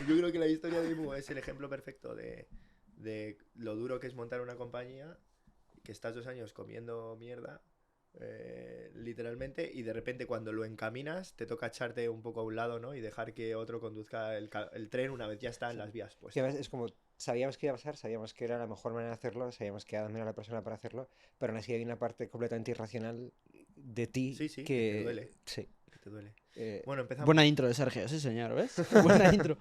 Yo creo que la historia de Imu es el ejemplo perfecto de lo duro que es montar una compañía, que estás 2 años comiendo mierda, literalmente, y de repente cuando lo encaminas te toca echarte un poco a un lado, ¿no? Y dejar que otro conduzca el tren una vez ya está en Sí. las vías Que puestas. además es como, sabíamos que iba a pasar, sabíamos que era la mejor manera de hacerlo, sabíamos que Adam era la persona para hacerlo, pero aún así hay una parte completamente irracional de ti Sí, sí, que te duele, que, sí. que te duele. eh, Bueno, Buena empezamos. intro de Sergio, sí señor, ¿ves? Buena intro.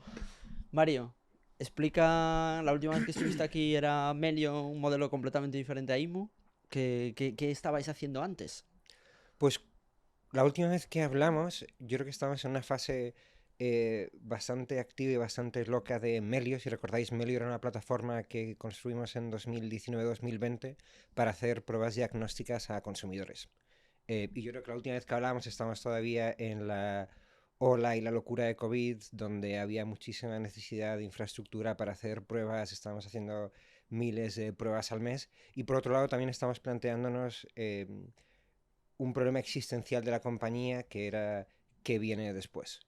Mario, explica, la última vez que estuviste aquí era Melio, un modelo completamente diferente a Imu. ¿Qué estabais haciendo antes? pues la última vez que hablamos, yo creo que estábamos en una fase bastante activa y bastante loca de Melio. Si recordáis, Melio era una plataforma que construimos en 2019-2020 para hacer pruebas diagnósticas a consumidores. Y yo creo que la última vez que hablábamos estábamos todavía en la ola y la locura de COVID, donde había muchísima necesidad de infraestructura para hacer pruebas, estábamos haciendo miles de pruebas al mes. Y por otro lado también estamos planteándonos un problema existencial de la compañía que era qué viene después.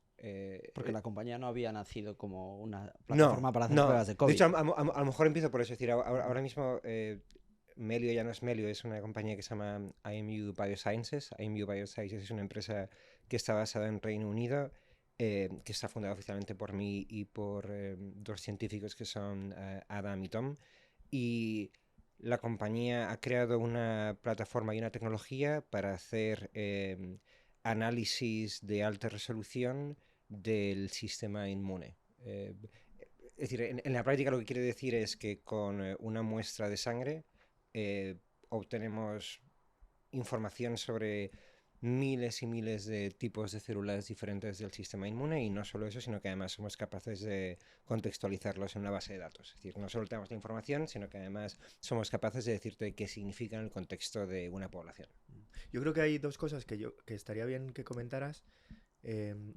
Porque la compañía no había nacido como una No, plataforma para hacer no. pruebas de De COVID. hecho, a lo mejor empiezo por eso. Es decir, Ujú. ahora mismo Melio ya no es Melio, es una compañía que se llama IMU Biosciences. IMU Biosciences es una empresa que está basada en Reino Unido, que está fundada oficialmente por mí y por dos científicos que son Adam y Tom. Y la compañía ha creado una plataforma y una tecnología para hacer análisis de alta resolución del sistema inmune. Es decir, en la práctica lo que quiere decir es que con una muestra de sangre eh, obtenemos información sobre miles y miles de tipos de células diferentes del sistema inmune y no solo eso, sino que además somos capaces de contextualizarlos en una base de datos. Es decir, no solo tenemos la información, sino que además somos capaces de decirte qué significa en el contexto de una población. Yo creo que hay dos cosas que estaría bien que comentaras.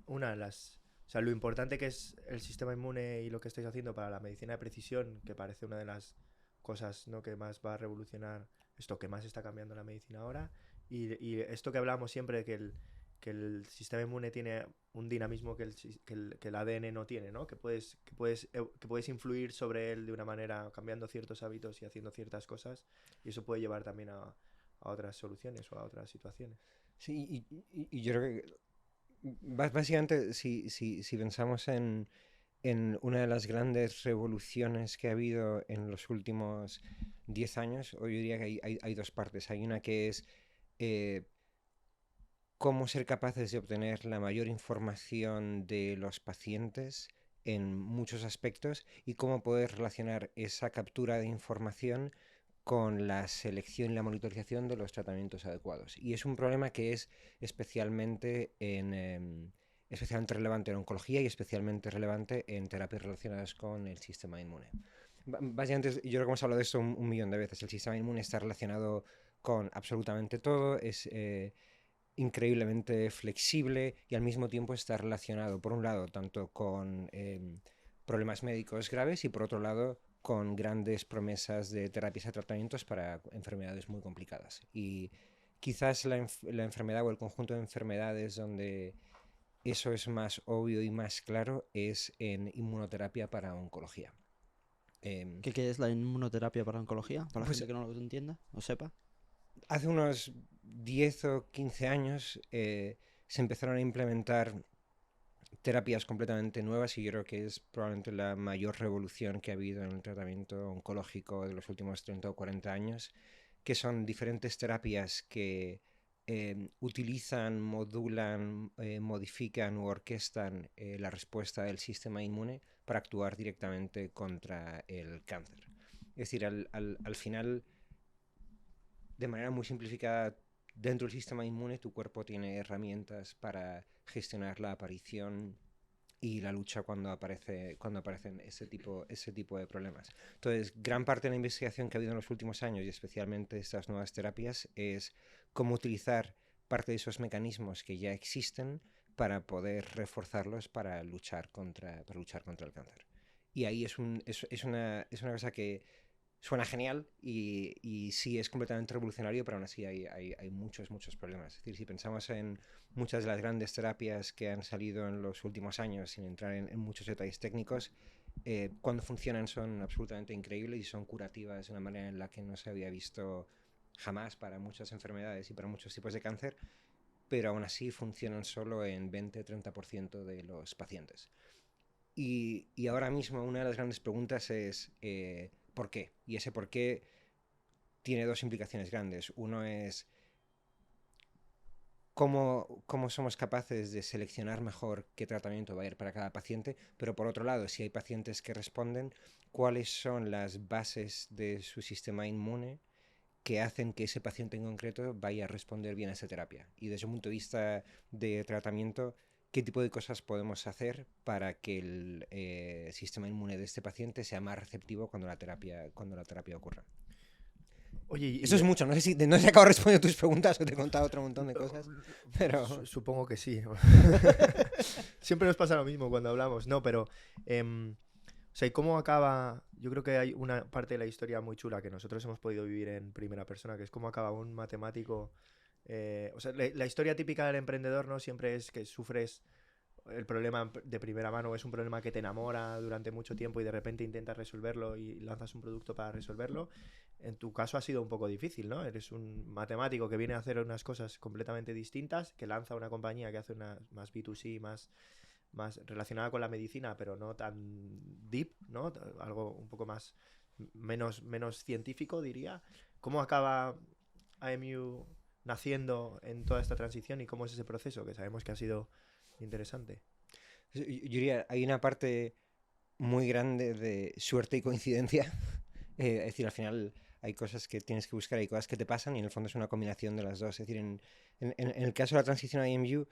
Una, o sea, lo importante que es el sistema inmune y lo que estáis haciendo para la medicina de precisión, que parece una de las cosas, ¿no?, que más va a revolucionar esto, que más está cambiando la medicina ahora. Y esto que hablábamos siempre de que el sistema inmune tiene un dinamismo que el ADN no tiene, ¿no? Que puedes influir sobre él de una manera cambiando ciertos hábitos y haciendo ciertas cosas. Y eso puede llevar también a otras soluciones o a otras situaciones. Sí, y yo creo que básicamente si pensamos en una de las grandes revoluciones que ha habido en los últimos 10 años, o yo diría que hay dos partes. Hay una que es eh, cómo ser capaces de obtener la mayor información de los pacientes en muchos aspectos y cómo poder relacionar esa captura de información con la selección y la monitorización de los tratamientos adecuados. Y es un problema que es especialmente relevante en oncología y especialmente relevante en terapias relacionadas con el sistema inmune. Básicamente, yo creo que hemos hablado de esto un millón de veces. El sistema inmune está relacionado con absolutamente todo, es increíblemente flexible y al mismo tiempo está relacionado, por un lado, tanto con problemas médicos graves y por otro lado con grandes promesas de terapias y tratamientos para enfermedades muy complicadas. Y quizás la enfermedad o el conjunto de enfermedades donde eso es más obvio y más claro es en inmunoterapia para oncología. Eh, ¿Qué es la inmunoterapia para oncología? Para la pues gente que no lo entienda o sepa. hace unos 10 o 15 años se empezaron a implementar terapias completamente nuevas y yo creo que es probablemente la mayor revolución que ha habido en el tratamiento oncológico de los últimos 30 o 40 años, que son diferentes terapias que utilizan, modulan, modifican u orquestan la respuesta del sistema inmune para actuar directamente contra el cáncer. Es decir, al final, de manera muy simplificada, dentro del sistema inmune tu cuerpo tiene herramientas para gestionar la aparición y la lucha cuando aparecen ese tipo de problemas. Entonces, gran parte de la investigación que ha habido en los últimos años y especialmente estas nuevas terapias es cómo utilizar parte de esos mecanismos que ya existen para poder reforzarlos para luchar contra el cáncer. Y ahí es una cosa que suena genial y sí es completamente revolucionario, pero aún así hay muchos, muchos problemas. Es decir, si pensamos en muchas de las grandes terapias que han salido en los últimos años, sin entrar en muchos detalles técnicos, cuando funcionan son absolutamente increíbles y son curativas de una manera en la que no se había visto jamás para muchas enfermedades y para muchos tipos de cáncer, pero aún así funcionan solo en 20-30% de los pacientes. Y ahora mismo una de las grandes preguntas es ¿por qué? Y ese por qué tiene dos implicaciones grandes. Uno es cómo somos capaces de seleccionar mejor qué tratamiento va a ir para cada paciente, pero por otro lado, si hay pacientes que responden, cuáles son las bases de su sistema inmune que hacen que ese paciente en concreto vaya a responder bien a esa terapia. Y desde un punto de vista de tratamiento, ¿qué tipo de cosas podemos hacer para que el sistema inmune de este paciente sea más receptivo cuando la terapia ocurra? Oye, Eso es mucho, no sé si he acabado respondiendo tus preguntas o te he contado otro montón de cosas, pero... Supongo que sí. Siempre nos pasa lo mismo cuando hablamos. No, pero... o sea, ¿y cómo acaba? Yo creo que hay una parte de la historia muy chula que nosotros hemos podido vivir en primera persona, que es cómo acaba un matemático. O sea, la historia típica del emprendedor, ¿no? Siempre es que sufres el problema de primera mano, es un problema que te enamora durante mucho tiempo y de repente intentas resolverlo y lanzas un producto para resolverlo. En tu caso ha sido un poco difícil, ¿no? Eres un matemático que viene a hacer unas cosas completamente distintas, que lanza una compañía que hace una más B2C, más relacionada con la medicina, pero no tan deep, ¿no? Algo un poco más menos científico, diría. ¿Cómo acaba IMU naciendo en toda esta transición y cómo es ese proceso? Que sabemos que ha sido interesante. Yo diría, hay una parte muy grande de suerte y coincidencia. Es decir, al final hay cosas que tienes que buscar, hay cosas que te pasan y en el fondo es una combinación de las dos. Es decir, en el caso de la transición a IMU,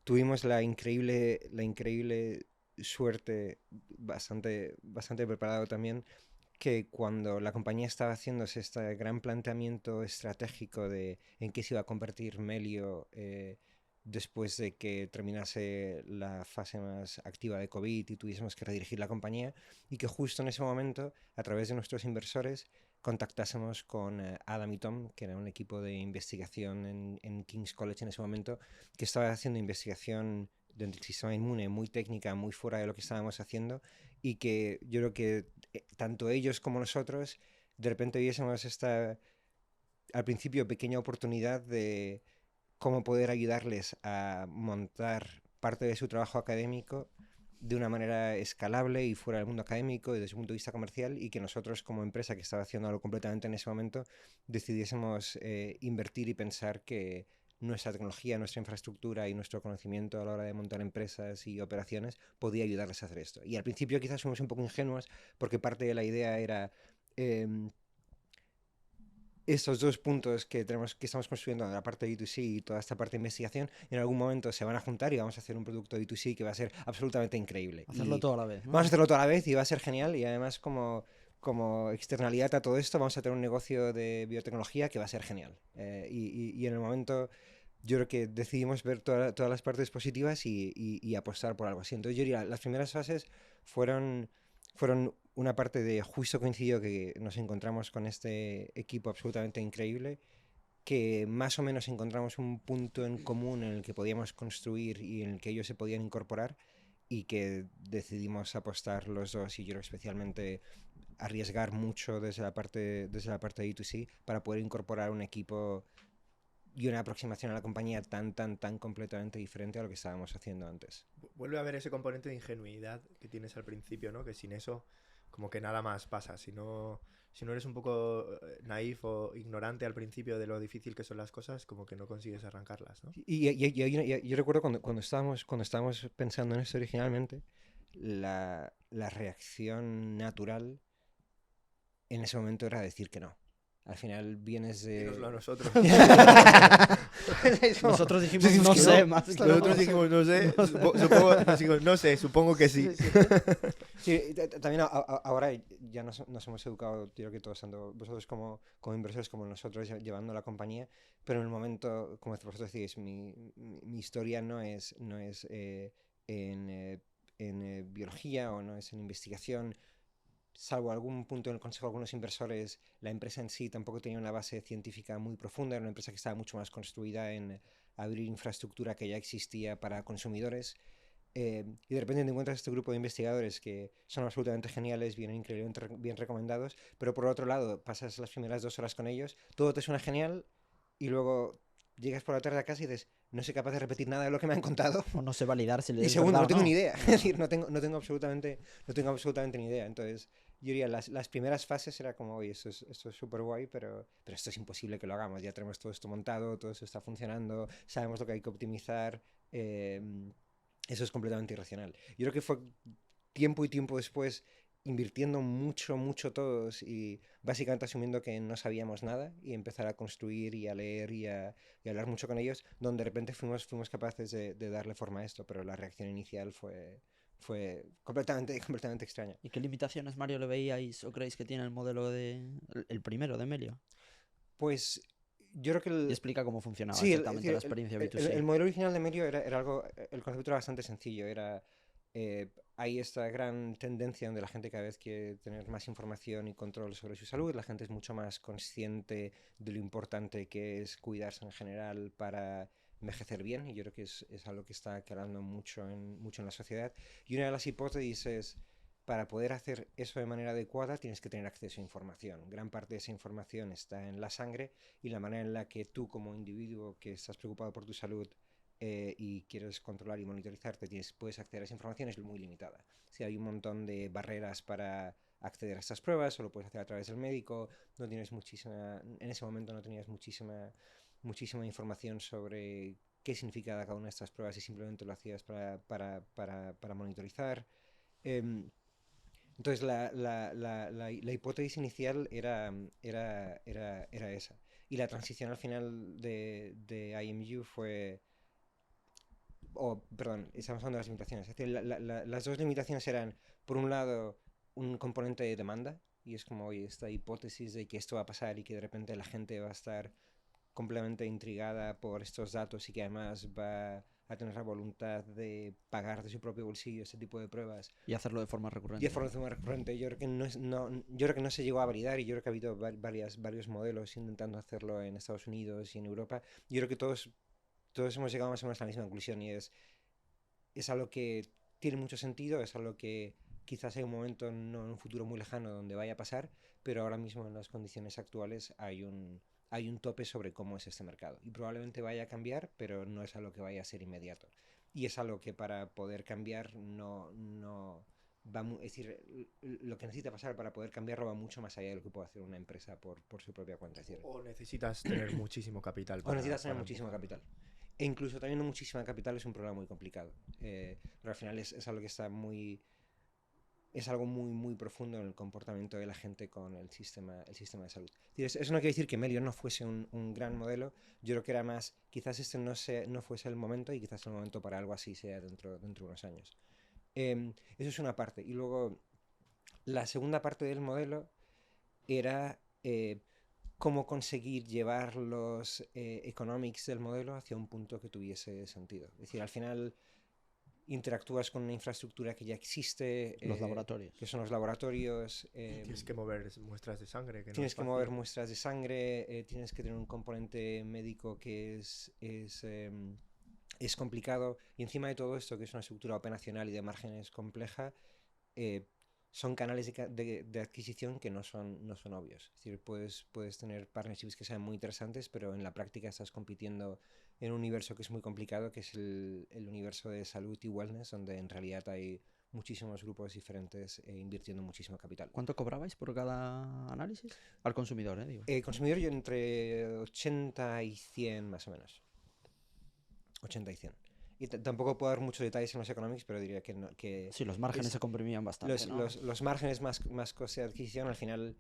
tuvimos la increíble suerte, bastante preparado también, que cuando la compañía estaba haciéndose este gran planteamiento estratégico de en qué se iba a convertir Melio después de que terminase la fase más activa de COVID y tuviésemos que redirigir la compañía, y que justo en ese momento, a través de nuestros inversores, contactásemos con Adam y Tom, que era un equipo de investigación en King's College en ese momento, que estaba haciendo investigación del sistema inmune muy técnica, muy fuera de lo que estábamos haciendo, y que yo creo que tanto ellos como nosotros de repente viésemos esta, al principio, pequeña oportunidad de cómo poder ayudarles a montar parte de su trabajo académico de una manera escalable y fuera del mundo académico y desde un punto de vista comercial, y que nosotros como empresa que estaba haciendo algo completamente en ese momento decidiésemos invertir y pensar que nuestra tecnología, nuestra infraestructura y nuestro conocimiento a la hora de montar empresas y operaciones podía ayudarles a hacer esto. Y al principio quizás fuimos un poco ingenuos porque parte de la idea era estos dos puntos que estamos construyendo, la parte de B2C y toda esta parte de investigación, en algún momento se van a juntar y vamos a hacer un producto B2C que va a ser absolutamente increíble. Hacerlo Y todo a la vez, ¿no? vamos a hacerlo toda la vez y va a ser genial, y además como externalidad a todo esto vamos a tener un negocio de biotecnología que va a ser genial. Y en el momento yo creo que decidimos ver todas las partes positivas y apostar por algo así. Entonces yo diría, las primeras fases fueron una parte de justo coincidió que nos encontramos con este equipo absolutamente increíble, que más o menos encontramos un punto en común en el que podíamos construir y en el que ellos se podían incorporar, y que decidimos apostar los dos, y yo especialmente arriesgar mucho desde la parte de B2C para poder incorporar un equipo y una aproximación a la compañía tan completamente diferente a lo que estábamos haciendo antes. Vuelve a haber ese componente de ingenuidad que tienes al principio, ¿no? Que sin eso, como que nada más pasa. Si no eres un poco naif o ignorante al principio de lo difícil que son las cosas, como que no consigues arrancarlas, ¿no? Yo recuerdo cuando estábamos pensando en esto originalmente, la reacción natural en ese momento era decir que no. Al final vienes de... Dínoslo a nosotros. Nosotros dijimos, Decimos no que sé, no. más que Nosotros no. dijimos, no sé, no sé, supongo que sí. Sí, también ahora ya nos hemos educado, yo creo que todos, tanto vosotros como inversores como nosotros, llevando la compañía, pero en el momento, como vosotros decís, mi historia no es en biología o no es en investigación, salvo algún punto en el consejo de algunos inversores, la empresa en sí tampoco tenía una base científica muy profunda, era una empresa que estaba mucho más construida en abrir infraestructura que ya existía para consumidores. Y de repente te encuentras este grupo de investigadores que son absolutamente geniales, vienen increíblemente bien recomendados, pero por otro lado pasas las primeras 2 horas con ellos, todo te suena genial y luego llegas por la tarde a casa y dices, no soy capaz de repetir nada de lo que me han contado. O no sé validar si Y es segundo, verdad no o tengo no. ni idea. Es decir, no tengo absolutamente ni idea. Entonces, yo diría, las primeras fases era como, oye, esto es súper guay, pero esto es imposible que lo hagamos. Ya tenemos todo esto montado, todo esto está funcionando, sabemos lo que hay que optimizar. Eso es completamente irracional. Yo creo que fue tiempo y tiempo después invirtiendo mucho, mucho todos y básicamente asumiendo que no sabíamos nada y empezar a construir y a leer y a hablar mucho con ellos, donde de repente fuimos capaces de darle forma a esto, pero la reacción inicial fue completamente, completamente extraña. ¿Y qué limitaciones, Mario, le veíais o creéis que tiene el modelo el primero de Melio? Pues yo creo que Y explica cómo funcionaba sí, exactamente la experiencia el B2C. modelo original de Medio era algo, el concepto era bastante sencillo, hay esta gran tendencia donde la gente cada vez quiere tener más información y control sobre su salud, la gente es mucho más consciente de lo importante que es cuidarse en general para envejecer bien, y yo creo que es algo que está calando mucho en la sociedad. Y una de las hipótesis es, para poder hacer eso de manera adecuada tienes que tener acceso a información. Gran parte de esa información está en la sangre y la manera en la que tú como individuo que estás preocupado por tu salud y quieres controlar y monitorizarte, puedes acceder a esa información es muy limitada. Si hay un montón de barreras para acceder a estas pruebas, solo puedes hacer a través del médico, no tienes en ese momento no tenías muchísima información sobre qué significa cada una de estas pruebas y simplemente lo hacías para monitorizar. Eh, entonces la hipótesis inicial era esa. Y la transición al final de IMU fue... perdón, estamos hablando de las limitaciones. Es decir, las dos limitaciones eran, por un lado, un componente de demanda, y es como, oye, esta hipótesis de que esto va a pasar y que de repente la gente va a estar completamente intrigada por estos datos y que además va a tener la voluntad de pagar de su propio bolsillo este tipo de pruebas. Y hacerlo de forma Y recurrente. de forma recurrente, yo creo que yo creo que no se llegó a validar, y yo creo que ha habido varios modelos intentando hacerlo en Estados Unidos y en Europa. Yo creo que todos hemos llegado más o menos a la misma conclusión, y es algo que tiene mucho sentido, es algo que quizás hay un momento, no en un futuro muy lejano, donde vaya a pasar, pero ahora mismo en las condiciones actuales hay un tope sobre cómo es este mercado. Y probablemente vaya a cambiar, pero no es algo que vaya a ser inmediato. Y es algo que para poder cambiar es decir, lo que necesita pasar para poder cambiarlo va mucho más allá de lo que puede hacer una empresa por su propia cuenta. Es decir, O necesitas tener muchísimo capital o necesitas tener para muchísimo empujar. capital. E incluso teniendo muchísima capital es un problema muy complicado. Pero al final es algo que está es algo muy, muy profundo en el comportamiento de la gente con el sistema de salud. Eso no quiere decir que Melio no fuese un gran modelo. Yo creo que era más, quizás este no fuese el momento, y quizás el momento para algo así sea dentro de unos años. Eso es una parte. Y luego, la segunda parte del modelo era cómo conseguir llevar los economics del modelo hacia un punto que tuviese sentido. Es decir, al final interactúas con una infraestructura que ya existe, Los laboratorios. que son los laboratorios. Tienes que mover muestras de sangre, que no Tienes es que fácil. mover muestras de sangre, tienes que tener un componente médico que es complicado, y encima de todo esto, que es una estructura operacional y de márgenes compleja, son canales de adquisición que no son obvios. Es decir, puedes tener partnerships que sean muy interesantes, pero en la práctica estás compitiendo en un universo que es muy complicado, que es el universo de salud y wellness, donde en realidad hay muchísimos grupos diferentes invirtiendo muchísimo capital. ¿Cuánto cobrabais por cada análisis? Al consumidor, digo. Consumidor, yo entre 80 y 100 más o menos. 80 y 100. Y tampoco puedo dar muchos detalles en los economics, pero diría que Sí, los márgenes se comprimían bastante, ¿no? los márgenes más coste de adquisición, al final,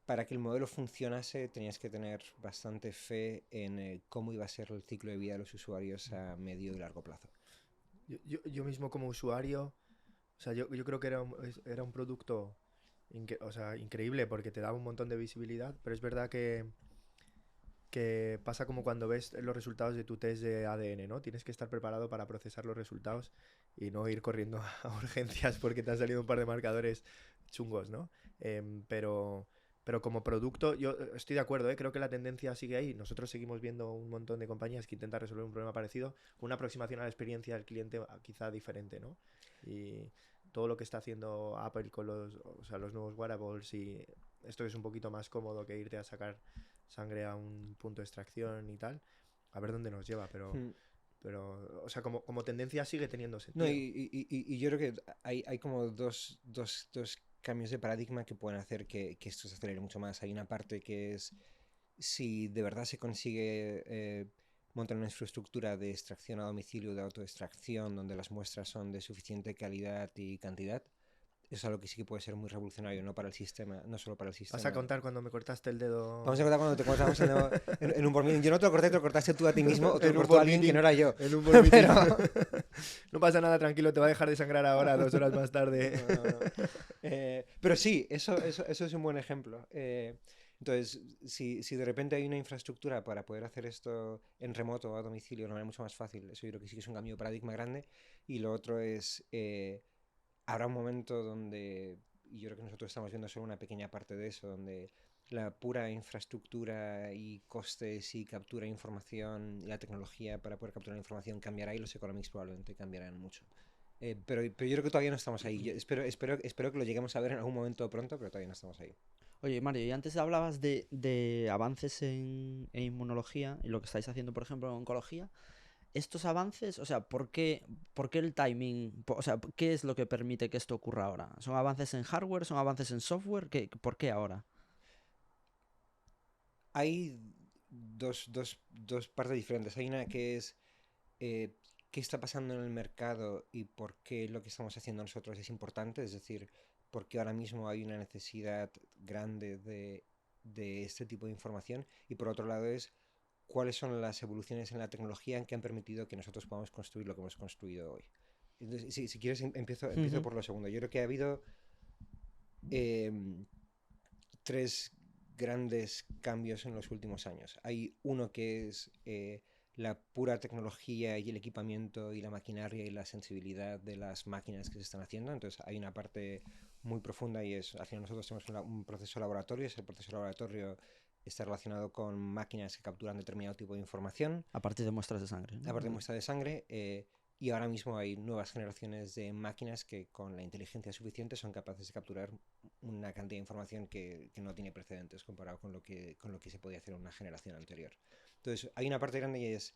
para que el modelo funcionase, tenías que tener bastante fe en cómo iba a ser el ciclo de vida de los usuarios a medio y largo plazo. Yo mismo como usuario, o sea, yo creo que era un producto o sea, increíble porque te daba un montón de visibilidad, pero es verdad que pasa como cuando ves los resultados de tu test de ADN, ¿no? Tienes que estar preparado para procesar los resultados y no ir corriendo a urgencias porque te han salido un par de marcadores chungos, ¿no? Pero como producto, yo estoy de acuerdo, ¿eh? Creo que la tendencia sigue ahí. Nosotros seguimos viendo un montón de compañías que intentan resolver un problema parecido, con una aproximación a la experiencia del cliente quizá diferente, ¿no? Y todo lo que está haciendo Apple con los nuevos wearables, y esto es un poquito más cómodo que irte a sacar sangre a un punto de extracción y tal, a ver dónde nos lleva, pero o sea, como tendencia sigue teniendo No, sentido. y yo creo que hay como dos cambios de paradigma que pueden hacer que esto se acelere mucho más. Hay una parte que es si de verdad se consigue montar una infraestructura de extracción a domicilio, de autoextracción, donde las muestras son de suficiente calidad y cantidad. Eso es algo que sí que puede ser muy revolucionario, no para el sistema, no solo para el sistema. ¿Vas a contar cuando me cortaste el dedo? Vamos a contar cuando te cortamos el dedo en un por mil. Yo no te lo corté, te lo cortaste tú a ti mismo o te En lo un cortó alguien board que no era yo. En un board meeting. Pero- No pasa nada, tranquilo, te va a dejar de sangrar ahora, 2 horas más tarde. No. Pero sí, eso es un buen ejemplo. Entonces, si de repente hay una infraestructura para poder hacer esto en remoto o a domicilio de una manera mucho más fácil, eso yo creo que sí que es un cambio de paradigma grande. Y lo otro es, habrá un momento donde, y yo creo que nosotros estamos viendo solo una pequeña parte de eso, donde la pura infraestructura y costes y captura de información y la tecnología para poder capturar información cambiará y los economics probablemente cambiarán mucho. Pero yo creo que todavía no estamos ahí. Yo espero que lo lleguemos a ver en algún momento pronto, pero todavía no estamos ahí. Oye, Mario, y antes hablabas de avances en inmunología y lo que estáis haciendo, por ejemplo, en oncología. Estos avances, o sea, por qué el timing? O sea, ¿qué es lo que permite que esto ocurra ahora? ¿Son avances en hardware? ¿Son avances en software? ¿Por qué ahora? Hay dos partes diferentes. Hay una que es qué está pasando en el mercado y por qué lo que estamos haciendo nosotros es importante. Es decir, por qué ahora mismo hay una necesidad grande de este tipo de información. Y por otro lado es cuáles son las evoluciones en la tecnología que han permitido que nosotros podamos construir lo que hemos construido hoy. Entonces, si quieres, empiezo Ujú. por lo segundo. Yo creo que ha habido tres grandes cambios en los últimos años. Hay uno que es la pura tecnología y el equipamiento y la maquinaria y la sensibilidad de las máquinas que se están haciendo. Entonces hay una parte muy profunda y es, al final nosotros tenemos un proceso laboratorio. Ese proceso laboratorio está relacionado con máquinas que capturan determinado tipo de información, A partir de muestras de sangre, ¿no? aparte de muestra de sangre. Y ahora mismo hay nuevas generaciones de máquinas que con la inteligencia suficiente son capaces de capturar una cantidad de información que no tiene precedentes comparado con lo que se podía hacer en una generación anterior. Entonces, hay una parte grande y es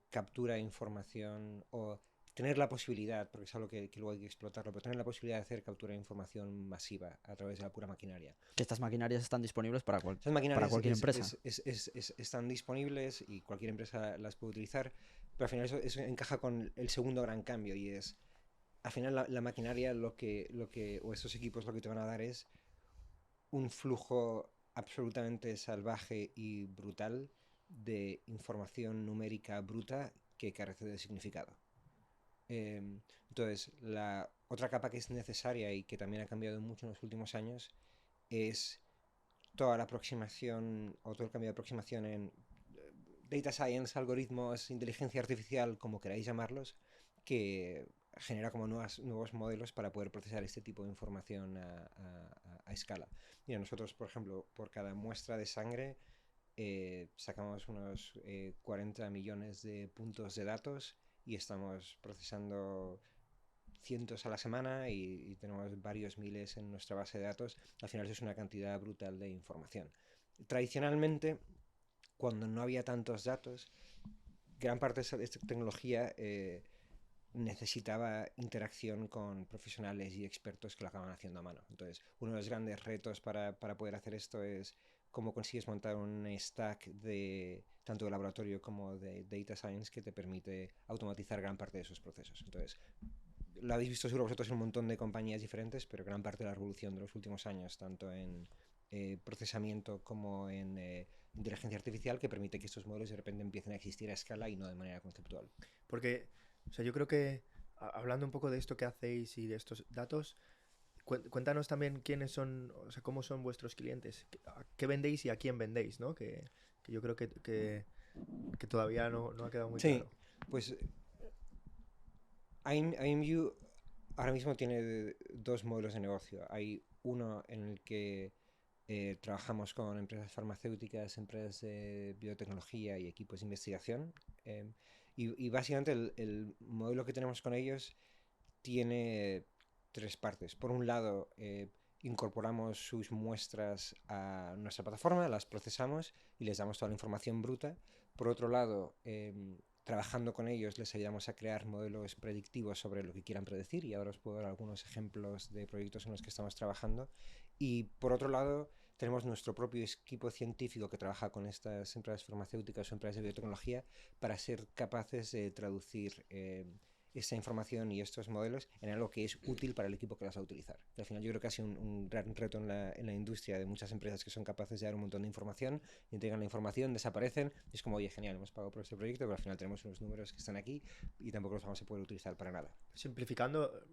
captura de información o tener la posibilidad, porque es algo que luego hay que explotarlo, pero tener la posibilidad de hacer captura de información masiva a través de la pura maquinaria. Que estas maquinarias están disponibles para Esas maquinarias cualquier empresa. están disponibles y cualquier empresa las puede utilizar, pero al final eso encaja con el segundo gran cambio y es, al final la maquinaria o estos equipos lo que te van a dar es un flujo absolutamente salvaje y brutal de información numérica bruta que carece de significado. Entonces, la otra capa que es necesaria y que también ha cambiado mucho en los últimos años es toda la aproximación o todo el cambio de aproximación en data science, algoritmos, inteligencia artificial, como queráis llamarlos, que genera como nuevos modelos para poder procesar este tipo de información a escala. Mira, nosotros, por ejemplo, por cada muestra de sangre sacamos unos 40 millones de puntos de datos y estamos procesando cientos a la semana y tenemos varios miles en nuestra base de datos. Al final eso es una cantidad brutal de información. Tradicionalmente, cuando no había tantos datos, gran parte de esta tecnología necesitaba interacción con profesionales y expertos que lo acaban haciendo a mano. Entonces, uno de los grandes retos para poder hacer esto es cómo consigues montar un stack de tanto de laboratorio como de data science que te permite automatizar gran parte de esos procesos. Entonces, lo habéis visto seguro vosotros en un montón de compañías diferentes, pero gran parte de la revolución de los últimos años, tanto en procesamiento como en inteligencia artificial, que permite que estos modelos de repente empiecen a existir a escala y no de manera conceptual. Porque, o sea, yo creo que hablando un poco de esto que hacéis y de estos datos, cuéntanos también quiénes son, o sea, cómo son vuestros clientes, a qué vendéis y a quién vendéis, ¿no? Que yo creo que todavía no ha quedado muy Sí, claro. pues IMU ahora mismo tiene dos modelos de negocio. Hay uno en el que trabajamos con empresas farmacéuticas, empresas de biotecnología y equipos de investigación. Y básicamente el modelo que tenemos con ellos tiene tres partes. Por un lado, incorporamos sus muestras a nuestra plataforma, las procesamos y les damos toda la información bruta. Por otro lado, trabajando con ellos les ayudamos a crear modelos predictivos sobre lo que quieran predecir, y ahora os puedo dar algunos ejemplos de proyectos en los que estamos trabajando. Y por otro lado, tenemos nuestro propio equipo científico que trabaja con estas empresas farmacéuticas o empresas de biotecnología para ser capaces de traducir esta información y estos modelos en algo que es útil para el equipo que las va a utilizar. Al final yo creo que ha sido un gran reto en la industria de muchas empresas que son capaces de dar un montón de información, entregan la información, desaparecen, y es como, oye, genial, hemos pagado por este proyecto, pero al final tenemos unos números que están aquí y tampoco los vamos a poder utilizar para nada. Simplificando,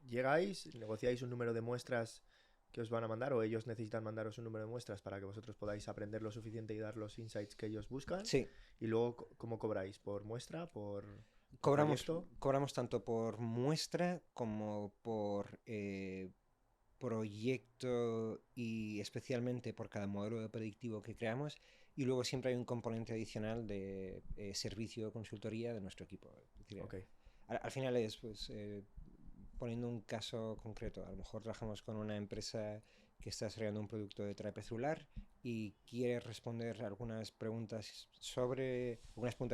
llegáis, negociáis un número de muestras que os van a mandar, o ellos necesitan mandaros un número de muestras para que vosotros podáis aprender lo suficiente y dar los insights que ellos buscan. Sí. Y luego, ¿cómo cobráis? ¿Por muestra? ¿Por cobramos tanto por muestra como por proyecto, y especialmente por cada modelo predictivo que creamos, y luego siempre hay un componente adicional de servicio o consultoría de nuestro equipo. Es decir, Okay. al final es, pues, poniendo un caso concreto, a lo mejor trabajamos con una empresa que está desarrollando un producto de terapia celular y quiere responder algunas preguntas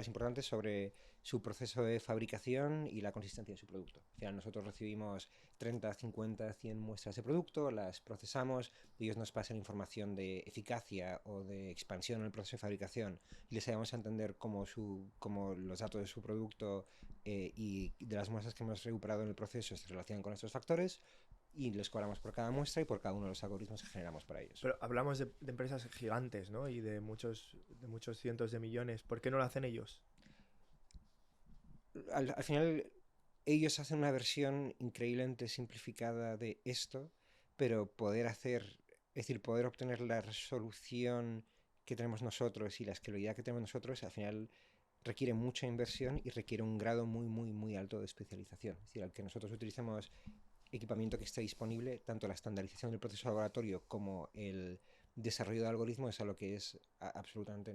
importantes sobre su proceso de fabricación y la consistencia de su producto. Al final nosotros recibimos 30, 50, 100 muestras de producto, las procesamos, ellos nos pasan información de eficacia o de expansión en el proceso de fabricación y les ayudamos a entender cómo los datos de su producto y de las muestras que hemos recuperado en el proceso se relacionan con estos factores, y les cobramos por cada muestra y por cada uno de los algoritmos que generamos para ellos. Pero hablamos de empresas gigantes, ¿no? Y de muchos cientos de millones. ¿Por qué no lo hacen ellos? Al final, ellos hacen una versión increíblemente simplificada de esto, pero poder obtener la resolución que tenemos nosotros y la escalabilidad que tenemos nosotros, al final requiere mucha inversión y requiere un grado muy, muy, muy alto de especialización. Es decir, al que nosotros utilicemos equipamiento que esté disponible, tanto la estandarización del proceso laboratorio como el desarrollo de algoritmos es algo que es absolutamente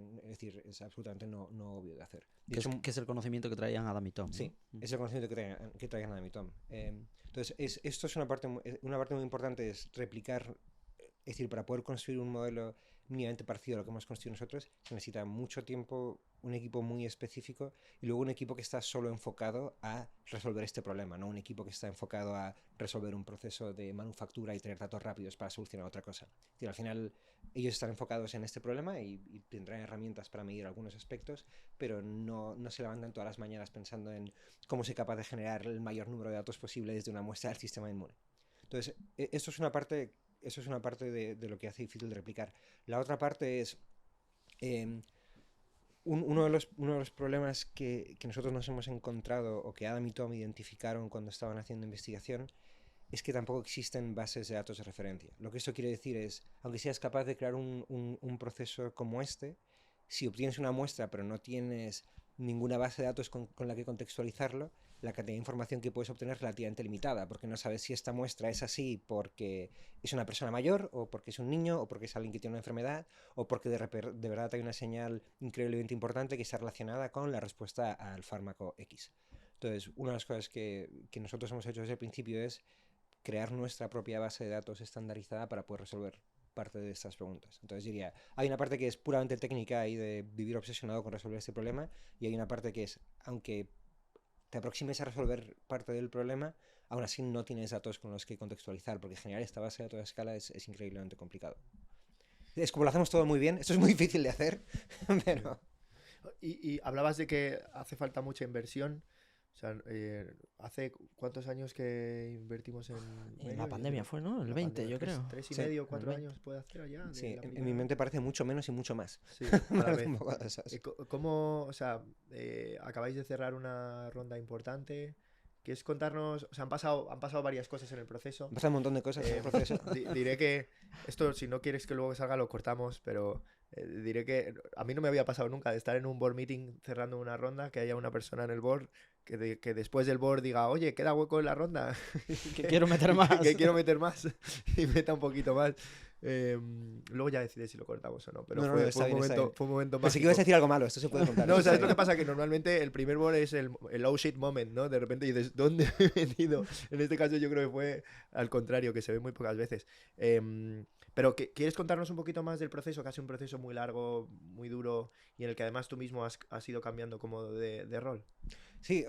no obvio de hacer. De hecho, que es el conocimiento que traían Adam y Tom, ¿no? Sí, es el conocimiento que traían Adam y Tom. Entonces, esto es una parte muy importante, es replicar. Es decir, para poder construir un modelo mínimamente parecido a lo que hemos construido nosotros, se necesita mucho tiempo, un equipo muy específico, y luego un equipo que está solo enfocado a resolver este problema, no un equipo que está enfocado a resolver un proceso de manufactura y tener datos rápidos para solucionar otra cosa. Es decir, al final ellos están enfocados en este problema y tendrán herramientas para medir algunos aspectos, pero no se levantan todas las mañanas pensando en cómo ser capaz de generar el mayor número de datos posible desde una muestra del sistema inmune. Entonces, esto es una parte... Eso es una parte de lo que hace difícil de replicar. La otra parte es uno de los problemas que nosotros nos hemos encontrado, o que Adam y Tom identificaron cuando estaban haciendo investigación, es que tampoco existen bases de datos de referencia. Lo que esto quiere decir es, aunque seas capaz de crear un proceso como este, si obtienes una muestra pero no tienes ninguna base de datos con la que contextualizarlo, la cantidad de información que puedes obtener es relativamente limitada, porque no sabes si esta muestra es así porque es una persona mayor, o porque es un niño, o porque es alguien que tiene una enfermedad, o porque de verdad hay una señal increíblemente importante que está relacionada con la respuesta al fármaco X. Entonces, una de las cosas que nosotros hemos hecho desde el principio es crear nuestra propia base de datos estandarizada para poder resolver parte de estas preguntas. Entonces diría, hay una parte que es puramente técnica y de vivir obsesionado con resolver este problema, y hay una parte que es, aunque te aproximes a resolver parte del problema, aún así no tienes datos con los que contextualizar, porque generar esta base de datos a escala es increíblemente complicado. Es como lo hacemos todo muy bien, esto es muy difícil de hacer, pero... Y hablabas de que hace falta mucha inversión. O sea, ¿hace cuántos años que invertimos en la pandemia fue, ¿no? El 20, yo creo. 3,5, 4 años puede hacer ya. Sí, en mi mente parece mucho menos y mucho más. Sí, a la vez. ¿Cómo, o sea, acabáis de cerrar una ronda importante? ¿Quieres contarnos? O sea, han pasado varias cosas en el proceso. Han pasado un montón de cosas en el proceso. Diré que esto, si no quieres que luego salga, lo cortamos, pero Diré que a mí no me había pasado nunca de estar en un board meeting cerrando una ronda, que haya una persona en el board que después del board diga, oye, queda hueco en la ronda, Que quiero meter más. que quiero meter más y meta un poquito más. Luego ya decides si lo cortamos o no, pero No, no, fue, no, está bien, está bien. fue un momento Pensé que ibas a mágico. decir algo malo, esto se puede contar. No, esto ¿sabes está lo que bien. pasa? Que normalmente el primer board es el oh shit moment, ¿no? De repente dices, ¿dónde me he metido? En este caso yo creo que fue al contrario, que se ve muy pocas veces. Pero ¿quieres contarnos un poquito más del proceso? Que ha sido un proceso muy largo, muy duro, y en el que además tú mismo has ido cambiando como de rol. Sí,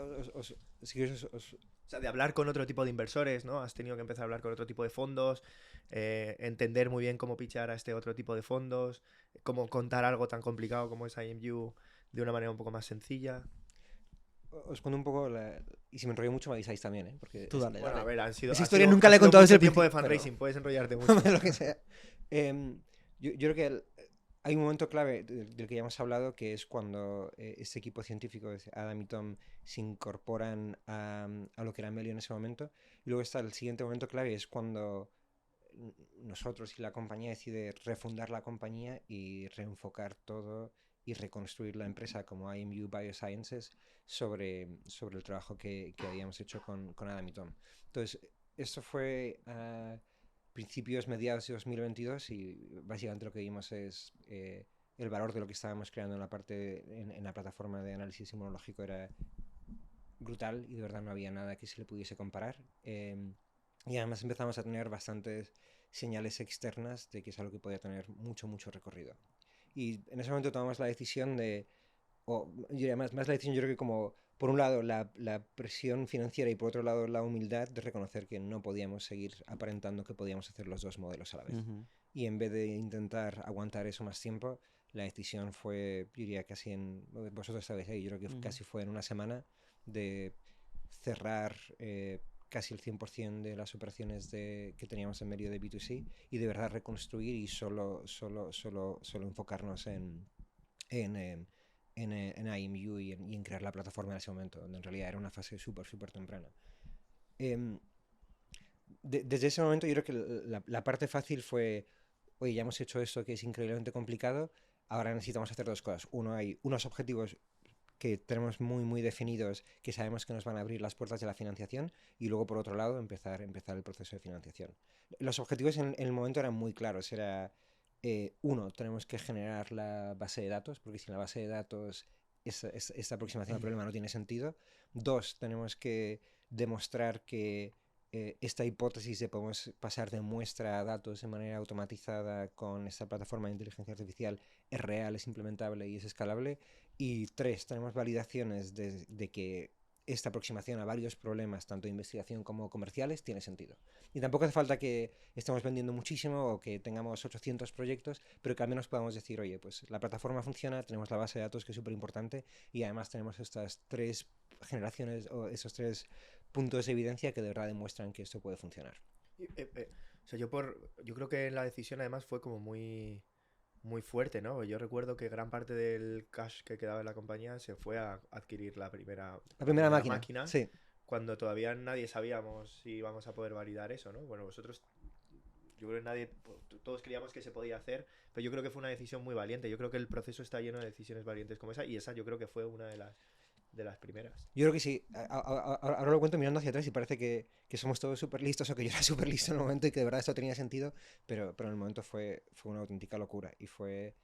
si quieres O sea, de hablar con otro tipo de inversores, ¿no? Has tenido que empezar a hablar con otro tipo de fondos, entender muy bien cómo pitchar a este otro tipo de fondos, cómo contar algo tan complicado como es IMU de una manera un poco más sencilla. os cuento un poco, y si me enrollo mucho me avisáis también, ¿eh? Porque Tú dale, Bueno, a dale. ver, esa historia nunca la he contado desde mucho el tiempo de principio, pero- fundraising, puedes enrollarte mucho. lo que sea. Yo creo que hay un momento clave del que ya hemos hablado, que es cuando este equipo científico, Adam y Tom, se incorporan a lo que era Melio en ese momento. Y luego está el siguiente momento clave, es cuando nosotros y la compañía decide refundar la compañía y reenfocar todo y reconstruir la empresa como IMU Biosciences sobre el trabajo que habíamos hecho con Adam y Tom. Entonces, esto fue a principios, mediados de 2022 y básicamente lo que vimos es el valor de lo que estábamos creando en la parte, en la plataforma de análisis inmunológico era brutal y de verdad no había nada que se le pudiese comparar. Y además empezamos a tener bastantes señales externas de que es algo que podía tener mucho, mucho recorrido. Y en ese momento tomamos la decisión de, o yo diría más la decisión, yo creo que como, por un lado, la presión financiera y por otro lado, la humildad de reconocer que no podíamos seguir aparentando que podíamos hacer los dos modelos a la vez. Y en vez de intentar aguantar eso más tiempo, la decisión fue, yo diría, casi en, vosotros estabais ahí, yo creo que casi fue en una semana de cerrar casi el 100% de las operaciones que teníamos en medio de B2C y de verdad reconstruir y solo enfocarnos en IMU y en crear la plataforma en ese momento, donde en realidad era una fase súper temprana. Desde ese momento yo creo que la parte fácil fue, oye, ya hemos hecho esto que es increíblemente complicado, ahora necesitamos hacer dos cosas. Uno, hay unos objetivos que tenemos muy definidos, que sabemos que nos van a abrir las puertas de la financiación, y luego por otro lado empezar el proceso de financiación. Los objetivos en el momento eran muy claros, era uno, tenemos que generar la base de datos, porque sin la base de datos esta aproximación al problema no tiene sentido. Dos, tenemos que demostrar que esta hipótesis de podemos pasar de muestra a datos de manera automatizada con esta plataforma de inteligencia artificial es real, es implementable y es escalable. Y tres, tenemos validaciones de que esta aproximación a varios problemas, tanto de investigación como comerciales, tiene sentido. Y tampoco hace falta que estemos vendiendo muchísimo o que tengamos 800 proyectos, pero que al menos podamos decir, oye, pues la plataforma funciona, tenemos la base de datos que es súper importante y además tenemos estas tres generaciones o esos tres puntos de evidencia que de verdad demuestran que esto puede funcionar. O sea, yo creo que la decisión además fue como muy fuerte, ¿no? Yo recuerdo que gran parte del cash que quedaba en la compañía se fue a adquirir la primera máquina. Sí. Cuando todavía nadie sabíamos si íbamos a poder validar eso, ¿no? Bueno, vosotros, yo creo que todos creíamos que se podía hacer, pero yo creo que fue una decisión muy valiente. Yo creo que el proceso está lleno de decisiones valientes como esa, y esa yo creo que fue una de las primeras. Yo creo que sí. Ahora lo cuento mirando hacia atrás y parece que somos todos súper listos o que yo era súper listo en el momento y que de verdad esto tenía sentido, pero en el momento fue una auténtica locura y fue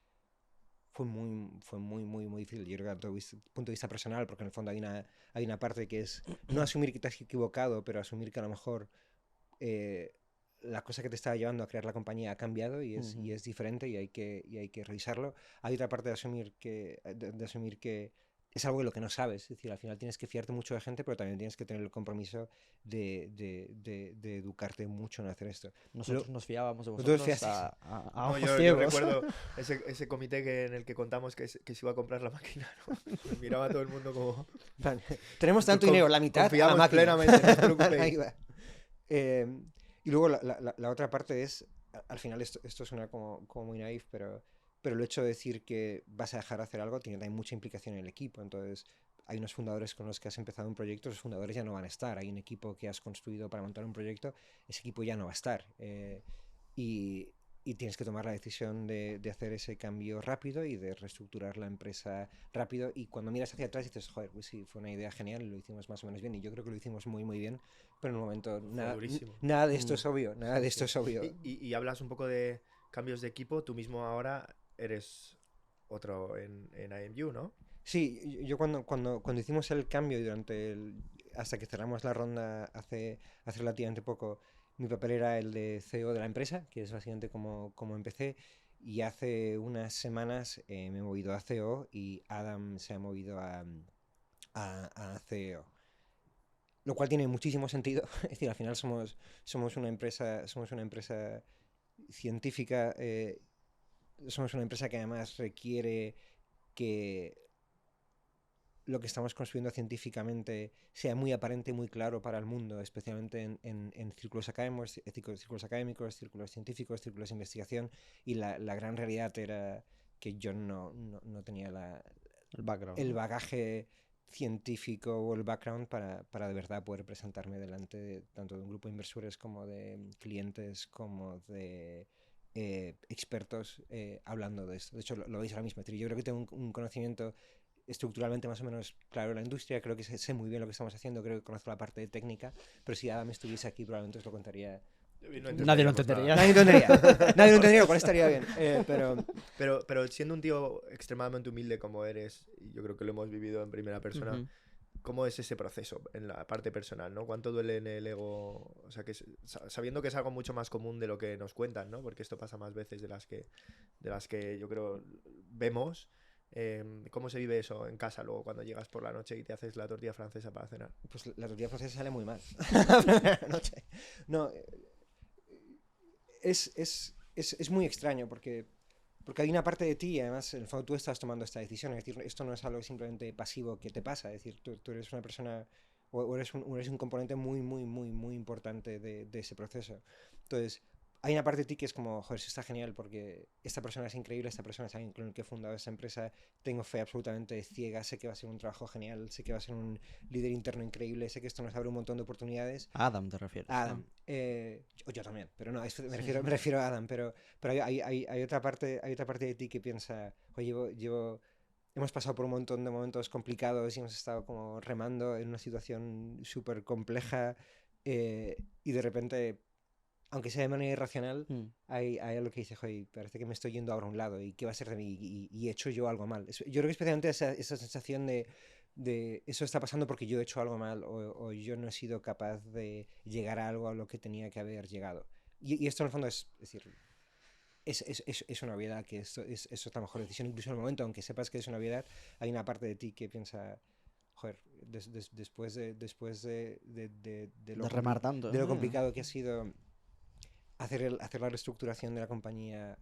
muy difícil. Yo creo que desde el punto de vista personal, porque en el fondo hay una parte que es no asumir que te has equivocado, pero asumir que a lo mejor la cosa que te estaba llevando a crear la compañía ha cambiado y es diferente y hay que revisarlo. Hay otra parte de asumir que es algo de lo que no sabes, es decir, al final tienes que fiarte mucho de gente, pero también tienes que tener el compromiso de educarte mucho en hacer esto. Nosotros nos fiábamos de vosotros a No, ojos yo ciegos. recuerdo ese comité en el que contamos que se iba a comprar la máquina, ¿no? Nos miraba todo el mundo como... Tenemos tanto dinero, la mitad confiamos a la máquina. plenamente, no os preocupéis. Ahí va. Y luego la otra parte es, al final esto suena como muy naif, pero el hecho de decir que vas a dejar de hacer algo tiene también mucha implicación en el equipo. Entonces, hay unos fundadores con los que has empezado un proyecto, los fundadores ya no van a estar. Hay un equipo que has construido para montar un proyecto, ese equipo ya no va a estar. Y y tienes que tomar la decisión de hacer ese cambio rápido y de reestructurar la empresa rápido. Y cuando miras hacia atrás dices, joder, pues sí, fue una idea genial, lo hicimos más o menos bien. Y yo creo que lo hicimos muy, muy bien. Pero en un momento, Fue durísimo. nada de esto Mm. es obvio, nada de esto es obvio. Y hablas un poco de cambios de equipo. Tú mismo ahora eres otro en IMU, ¿no? Sí, yo cuando hicimos el cambio y hasta que cerramos la ronda hace relativamente poco, mi papel era el de CEO de la empresa, que es básicamente como empecé. Y hace unas semanas me he movido a CEO y Adam se ha movido a CEO. Lo cual tiene muchísimo sentido. Es decir, al final somos una empresa científica, somos una empresa que además requiere que lo que estamos construyendo científicamente sea muy aparente y muy claro para el mundo, especialmente en círculos académicos, círculos científicos, círculos de investigación. Y la gran realidad era que yo no tenía El background, el ¿no? bagaje científico o el background para de verdad poder presentarme delante tanto de un grupo de inversores como de clientes como de expertos hablando de esto. De hecho, lo veis ahora mismo. Yo creo que tengo un conocimiento estructuralmente más o menos claro de la industria, creo que sé muy bien lo que estamos haciendo, creo que conozco la parte técnica, pero si Adam estuviese aquí probablemente os lo contaría. Nadie lo entendería. Nadie lo entendería, lo cual estaría bien. Pero siendo un tío extremadamente humilde como eres, y yo creo que lo hemos vivido en primera persona, Ujú. ¿cómo es ese proceso en la parte personal, ¿no? ¿Cuánto duele en el ego? O sea, sabiendo que es algo mucho más común de lo que nos cuentan, ¿no? Porque esto pasa más veces de las que yo creo vemos. ¿Cómo se vive eso en casa luego cuando llegas por la noche y te haces la tortilla francesa para cenar? Pues la tortilla francesa sale muy mal. La primera noche. No, es muy extraño porque hay una parte de ti, y además, en el fondo tú estás tomando esta decisión. Es decir, esto no es algo simplemente pasivo que te pasa. Es decir, tú eres una persona o eres un componente muy, muy, muy, muy importante de ese proceso. Entonces, hay una parte de ti que es como, joder, eso está genial porque esta persona es increíble, esta persona es alguien con el que he fundado esta empresa, tengo fe absolutamente ciega, sé que va a ser un trabajo genial, sé que va a ser un líder interno increíble, sé que esto nos abre un montón de oportunidades. Adam te refieres, Adam, ¿no? yo también, pero no, Sí, me refiero a Adam, pero hay otra parte de ti que piensa, oye, hemos pasado por un montón de momentos complicados y hemos estado como remando en una situación súper compleja y de repente, aunque sea de manera irracional, Mm. hay algo que dice, oye, parece que me estoy yendo ahora a un lado y qué va a ser de mí y he hecho yo algo mal. Yo creo que especialmente esa sensación de eso está pasando porque yo he hecho algo mal o yo no he sido capaz de llegar a algo a lo que tenía que haber llegado. Y esto en el fondo es decir, es una obviedad que esto es la mejor decisión, incluso en el momento, aunque sepas que es una obviedad, hay una parte de ti que piensa, joder, después De remar tanto. de lo complicado que ha sido hacer la reestructuración de la compañía,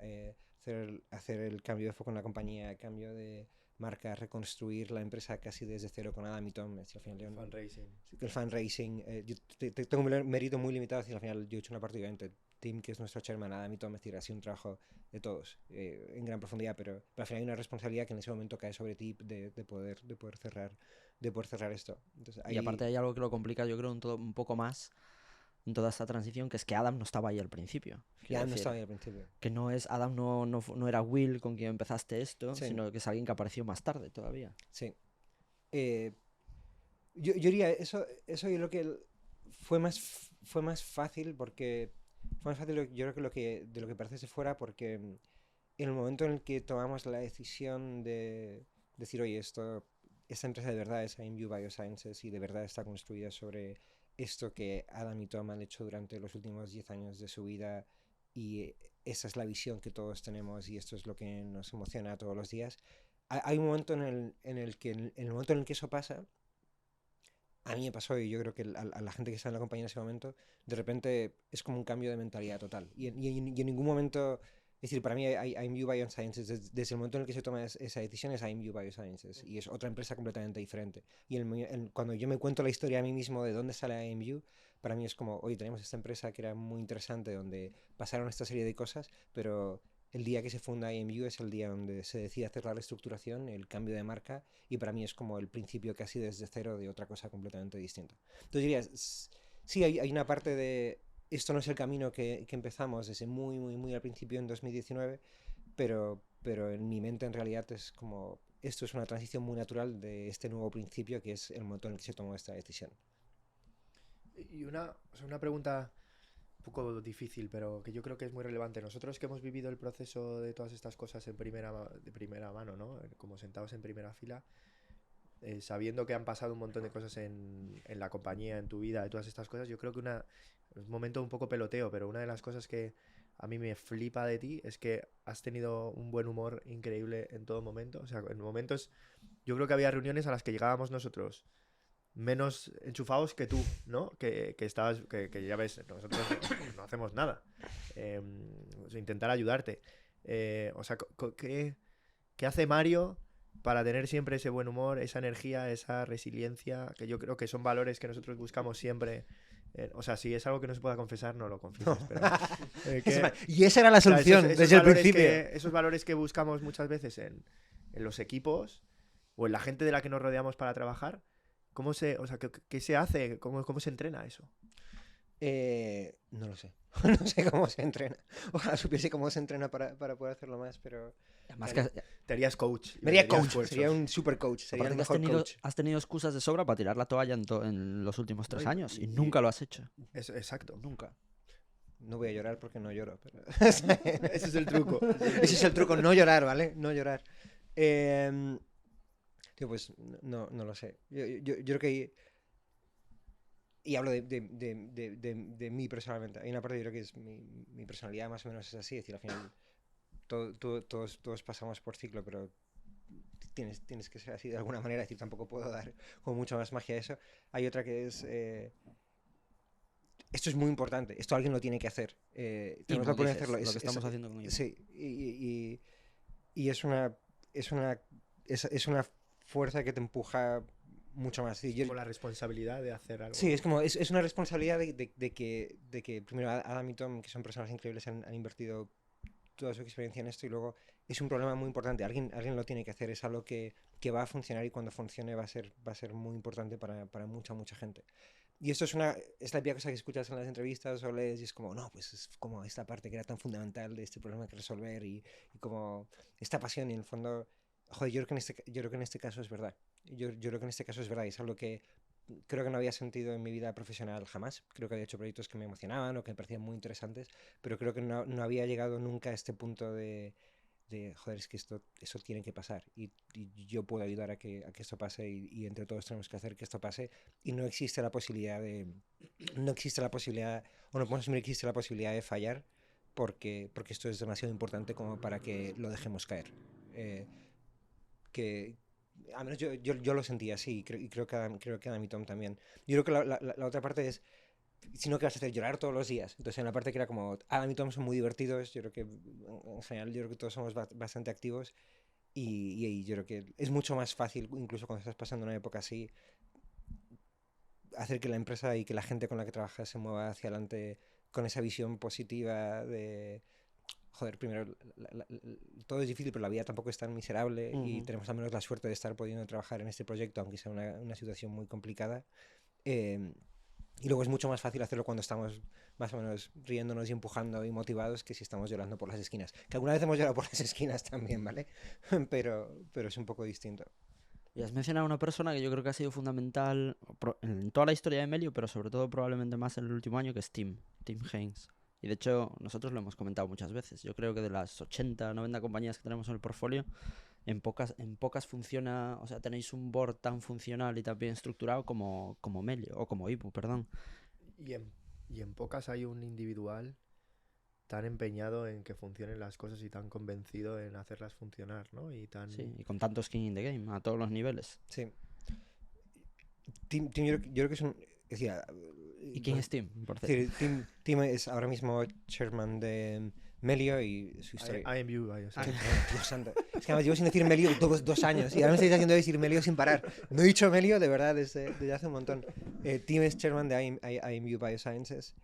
hacer el cambio de foco en la compañía, cambio de marca, reconstruir la empresa casi desde cero con Adam y Tom. Al final, Fundraising. el fundraising, yo tengo un mérito muy limitado, al final yo he hecho una parte, obviamente, Tim, que es nuestro chairman, Adam y Tom, es decir, ha sido un trabajo de todos, en gran profundidad, pero al final hay una responsabilidad que en ese momento cae sobre ti de poder cerrar esto. Entonces, Y aparte hay algo que lo complica, yo creo, un poco más en toda esta transición, que es que Adam no estaba ahí al principio. ya Quiero no decir, estaba ahí al principio. que no es Adam no era Will con quien empezaste esto, Sí, sino que es alguien que apareció más tarde todavía. sí. Eh, yo diría, eso yo creo que fue más fácil porque fue más fácil, yo creo que de lo que parece fuera, porque en el momento en el que tomamos la decisión de decir, oye, esta empresa de verdad es IMU Biosciences y de verdad está construida sobre esto que Adam y Tom han hecho durante los últimos 10 años de su vida y esa es la visión que todos tenemos y esto es lo que nos emociona todos los días. Hay un momento en el momento en el que eso pasa, a mí me pasó y yo creo que a la gente que está en la compañía en ese momento, de repente es como un cambio de mentalidad total. Y en ningún momento, es decir, para mí IMU Biosciences, desde el momento en el que se toma esa decisión es IMU Biosciences y es otra empresa completamente diferente. Y cuando yo me cuento la historia a mí mismo de dónde sale IMU, para mí es como, oye, tenemos esta empresa que era muy interesante, donde pasaron esta serie de cosas, pero el día que se funda IMU es el día donde se decide hacer la reestructuración, el cambio de marca, y para mí es como el principio casi desde cero de otra cosa completamente distinta. Entonces dirías, sí, hay una parte esto no es el camino que empezamos desde muy, muy, muy al principio en 2019, pero en mi mente en realidad es como, esto es una transición muy natural de este nuevo principio que es el momento en el que se tomó esta decisión. Y una pregunta un poco difícil, pero que yo creo que es muy relevante. Nosotros que hemos vivido el proceso de todas estas cosas de primera mano, ¿no? Como sentados en primera fila, sabiendo que han pasado un montón de cosas en la compañía, en tu vida, de todas estas cosas, yo creo que es un momento un poco peloteo, pero una de las cosas que a mí me flipa de ti es que has tenido un buen humor increíble en todo momento. O sea, en momentos, yo creo que había reuniones a las que llegábamos nosotros menos enchufados que tú, ¿no? Que ya ves, nosotros no hacemos nada. Intentar ayudarte. O sea, ¿qué hace Mario para tener siempre ese buen humor, esa energía, esa resiliencia? Que yo creo que son valores que nosotros buscamos siempre. O sea, si es algo que no se pueda confesar, no lo confieses. Pero, y esa era la solución desde el principio. Esos valores que buscamos muchas veces en los equipos o en la gente de la que nos rodeamos para trabajar, ¿qué se hace? ¿Cómo se entrena eso? No lo sé. No sé cómo se entrena. Ojalá supiese cómo se entrena para poder hacerlo más, pero... Además te harías coach. Me haría coach. Sería un super coach. Sería el mejor coach. Has tenido excusas de sobra para tirar la toalla en los últimos 3 años y nunca lo has hecho. Exacto. Nunca. No voy a llorar porque no lloro. Pero... Ese es el truco. Ese es el truco, no llorar, ¿vale? No llorar. Tío, pues no lo sé. Yo creo que... Y hablo de mí personalmente. Hay una parte, yo creo que es mi personalidad más o menos es así. Es decir, al final todos pasamos por ciclo, pero tienes que ser así de alguna manera. Es decir, tampoco puedo dar como mucha más magia a eso. Hay otra que es... esto es muy importante. Esto alguien lo tiene que hacer. Tenemos la oportunidad de hacerlo. Lo que estamos haciendo con ellos. Sí. Y es una fuerza que te empuja mucho más. Sí, como la responsabilidad de hacer algo. Sí, es como es una responsabilidad de que primero Adam y Tom, que son personas increíbles, han invertido toda su experiencia en esto, y luego es un problema muy importante. Alguien lo tiene que hacer. Es algo que va a funcionar, y cuando funcione va a ser muy importante para mucha gente. Y esto es la típica cosa que escuchas en las entrevistas o lees, y es como, no, pues es como esta parte que era tan fundamental de este problema que resolver, y como esta pasión. Y en el fondo, joder, yo creo que en este caso es verdad. Yo creo que en este caso es verdad, y es algo que creo que no había sentido en mi vida profesional jamás. Creo que había hecho proyectos que me emocionaban o que me parecían muy interesantes, pero creo que no había llegado nunca a este punto de joder, es que eso tiene que pasar, y yo puedo ayudar a que esto pase, y entre todos tenemos que hacer que esto pase, y no existe la posibilidad, o no podemos asumir que existe la posibilidad de fallar, porque esto es demasiado importante como para que lo dejemos caer. Que al menos yo lo sentía así, y creo que Adam y Tom también. Yo creo que la otra parte es, sino que vas a hacer llorar todos los días. Entonces, en la parte que era como, Adam y Tom son muy divertidos, yo creo que en general todos somos bastante activos, y yo creo que es mucho más fácil, incluso cuando estás pasando una época así, hacer que la empresa y que la gente con la que trabajas se mueva hacia adelante con esa visión positiva de... Joder, primero, todo es difícil, pero la vida tampoco es tan miserable, y tenemos al menos la suerte de estar pudiendo trabajar en este proyecto, aunque sea una situación muy complicada. Y luego es mucho más fácil hacerlo cuando estamos más o menos riéndonos y empujando y motivados, que si estamos llorando por las esquinas. Que alguna vez hemos llorado por las esquinas también, ¿vale? pero es un poco distinto. Y has mencionado a una persona que yo creo que ha sido fundamental en toda la historia de Melio, pero sobre todo probablemente más en el último año, que es Tim Haynes. Y de hecho, nosotros lo hemos comentado muchas veces. Yo creo que de las 80, 90 compañías que tenemos en el portfolio, en pocas funciona, o sea, tenéis un board tan funcional y tan bien estructurado como Melio, o como Ibu, perdón. Y en pocas hay un individual tan empeñado en que funcionen las cosas y tan convencido en hacerlas funcionar, ¿no? Sí, y con tanto skin in the game, a todos los niveles. Sí. Tim yo creo que es un... Es decir, ¿y quién es Tim? Tim es ahora mismo chairman de Melio, y su historia... IMU, Dios santo. Es que además llevo sin decir Melio 2 años, y ahora me estáis haciendo decir Melio sin parar. No he dicho Melio de verdad desde hace un montón. Tim es chairman de IMU Biosciences,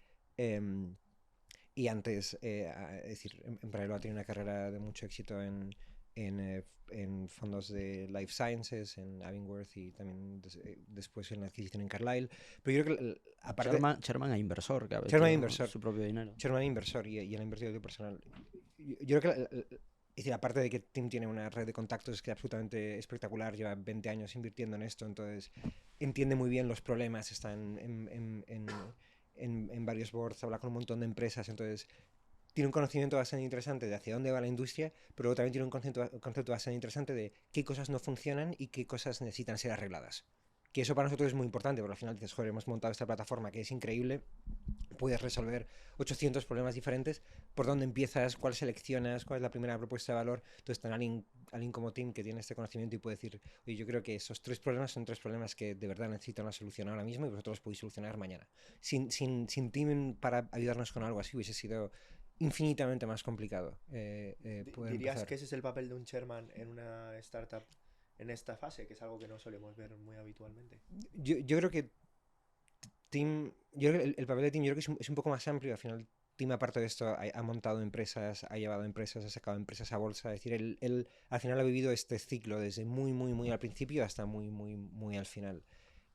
y antes, es decir, en paralelo ha tenido una carrera de mucho éxito en en fondos de Life Sciences, en Abingworth y también después en la adquisición en Carlyle. Pero yo creo que, aparte, Sherman es inversor, que ha Sherman hecho inversor. su propio dinero. Sherman inversor y él ha invertido de personal. Yo creo que, es decir, aparte de que Tim tiene una red de contactos que es absolutamente espectacular, lleva 20 años invirtiendo en esto, entonces entiende muy bien los problemas, está en varios boards, habla con un montón de empresas, entonces tiene un conocimiento bastante interesante de hacia dónde va la industria, pero luego también tiene un concepto bastante interesante de qué cosas no funcionan y qué cosas necesitan ser arregladas. Que eso para nosotros es muy importante, porque al final dices, joder, hemos montado esta plataforma que es increíble, puedes resolver 800 problemas diferentes, por dónde empiezas, cuál seleccionas, cuál es la primera propuesta de valor. Entonces, tener alguien como Tim que tiene este conocimiento y puede decir, oye, yo creo que esos 3 problemas son 3 problemas que de verdad necesitan una solución ahora mismo y vosotros los podéis solucionar mañana. Sin Tim para ayudarnos con algo así hubiese sido infinitamente más complicado poder ¿Dirías empezar. que ese es el papel de un chairman en una startup en esta fase, que es algo que no solemos ver muy habitualmente? Yo creo que Tim, yo creo que el papel de Tim yo creo que es un poco más amplio. Al final, Tim, aparte de esto, ha montado empresas, ha llevado empresas, ha sacado empresas a bolsa. Es decir, él al final ha vivido este ciclo desde muy, muy, muy al principio hasta muy, muy, muy al final.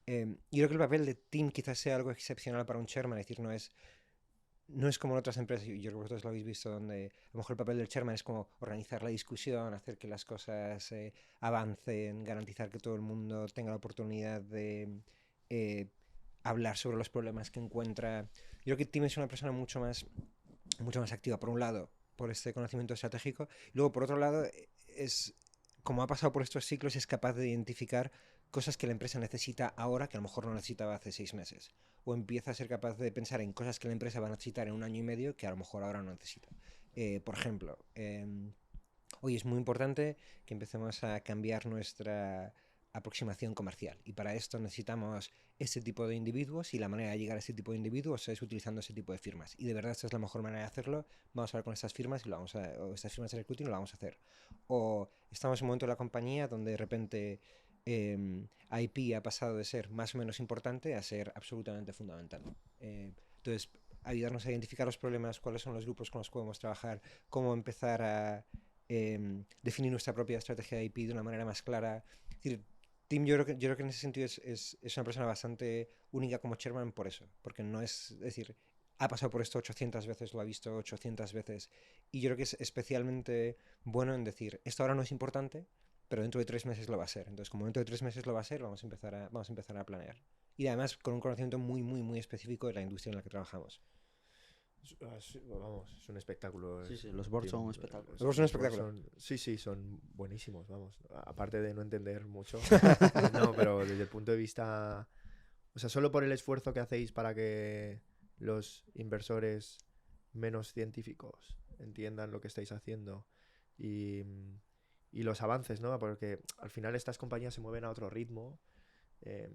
Yo creo que el papel de Tim quizás sea algo excepcional para un chairman. Es decir, no es como en otras empresas, yo creo que vosotros lo habéis visto, donde a lo mejor el papel del chairman es como organizar la discusión, hacer que las cosas avancen, garantizar que todo el mundo tenga la oportunidad de eh, hablar sobre los problemas que encuentra. Yo creo que Tim es una persona mucho más activa, por un lado, por este conocimiento estratégico, y luego, por otro lado, es, como ha pasado por estos ciclos, es capaz de identificar cosas que la empresa necesita ahora que a lo mejor no necesitaba hace 6 meses. O empieza a ser capaz de pensar en cosas que la empresa va a necesitar en un año y medio que a lo mejor ahora no necesita. Por ejemplo, hoy es muy importante que empecemos a cambiar nuestra aproximación comercial y para esto necesitamos este tipo de individuos y la manera de llegar a este tipo de individuos es utilizando ese tipo de firmas y de verdad esta es la mejor manera de hacerlo, vamos a hablar con estas firmas y o estas firmas de recruiting lo vamos a hacer, o estamos en un momento de la compañía donde de repente IP ha pasado de ser más o menos importante a ser absolutamente fundamental. Entonces ayudarnos a identificar los problemas, cuáles son los grupos con los que podemos trabajar, cómo empezar a definir nuestra propia estrategia de IP de una manera más clara. Es decir, Tim, yo creo que en ese sentido es una persona bastante única como chairman por eso, porque no es decir, ha pasado por esto 800 veces, lo ha visto 800 veces, y yo creo que es especialmente bueno en decir, esto ahora no es importante, pero dentro de 3 meses lo va a ser. Entonces, como dentro de 3 meses lo va a ser, vamos a empezar a planear. Y además con un conocimiento muy, muy, muy específico de la industria en la que trabajamos. Vamos, es un espectáculo. Sí, sí, los boards son un espectáculo. Los boards son un espectáculo. Sí, son buenísimos, vamos. Aparte de no entender mucho. No, pero desde el punto de vista... O sea, solo por el esfuerzo que hacéis para que los inversores menos científicos entiendan lo que estáis haciendo y, y los avances, ¿no? Porque al final estas compañías se mueven a otro ritmo. eh,